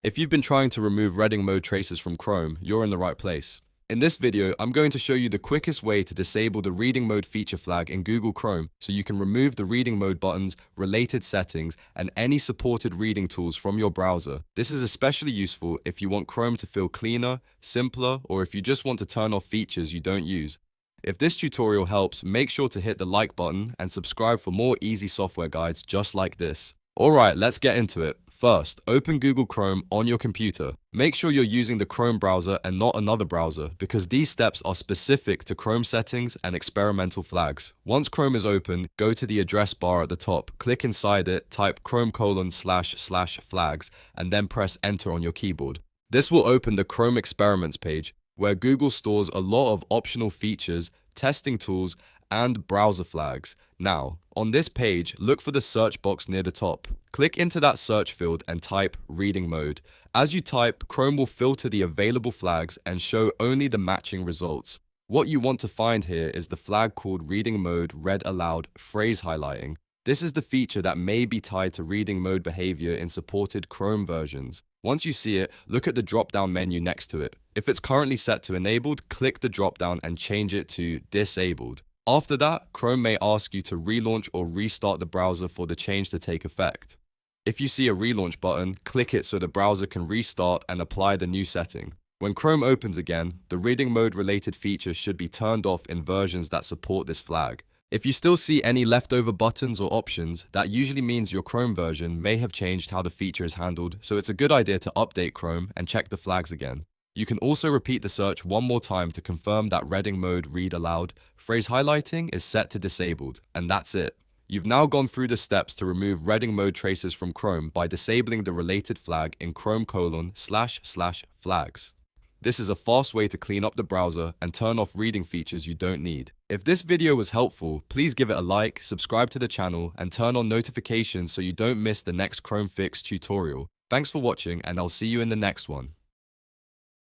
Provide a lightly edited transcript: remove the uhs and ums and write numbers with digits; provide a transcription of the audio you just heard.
If you've been trying to remove reading mode traces from Chrome, you're in the right place. In this video, I'm going to show you the quickest way to disable the reading mode feature flag in Google Chrome so you can remove the reading mode buttons, related settings, and any supported reading tools from your browser. This is especially useful if you want Chrome to feel cleaner, simpler, or if you just want to turn off features you don't use. If this tutorial helps, make sure to hit the like button and subscribe for more easy software guides just like this. Alright, let's get into it. First, open Google Chrome on your computer. Make sure you're using the Chrome browser and not another browser, because these steps are specific to Chrome settings and experimental flags. Once Chrome is open, go to the address bar at the top, click inside it, type chrome://flags, and then press enter on your keyboard. This will open the Chrome experiments page, where Google stores a lot of optional features, testing tools, and browser flags. Now, on this page, look for the search box near the top. Click into that search field and type reading mode. As you type, Chrome will filter the available flags and show only the matching results. What you want to find here is the flag called reading mode read aloud phrase highlighting. This is the feature that may be tied to reading mode behavior in supported Chrome versions. Once you see it, look at the drop-down menu next to it. If it's currently set to enabled, click the drop-down and change it to disabled. After that, Chrome may ask you to relaunch or restart the browser for the change to take effect. If you see a relaunch button, click it so the browser can restart and apply the new setting. When Chrome opens again, the reading mode related features should be turned off in versions that support this flag. If you still see any leftover buttons or options, that usually means your Chrome version may have changed how the feature is handled, so it's a good idea to update Chrome and check the flags again. You can also repeat the search one more time to confirm that reading mode read aloud phrase highlighting is set to disabled, and that's it. You've now gone through the steps to remove reading mode traces from Chrome by disabling the related flag in chrome://flags. This is a fast way to clean up the browser and turn off reading features you don't need. If this video was helpful, please give it a like, subscribe to the channel, and turn on notifications so you don't miss the next Chrome fix tutorial. Thanks for watching, and I'll see you in the next one.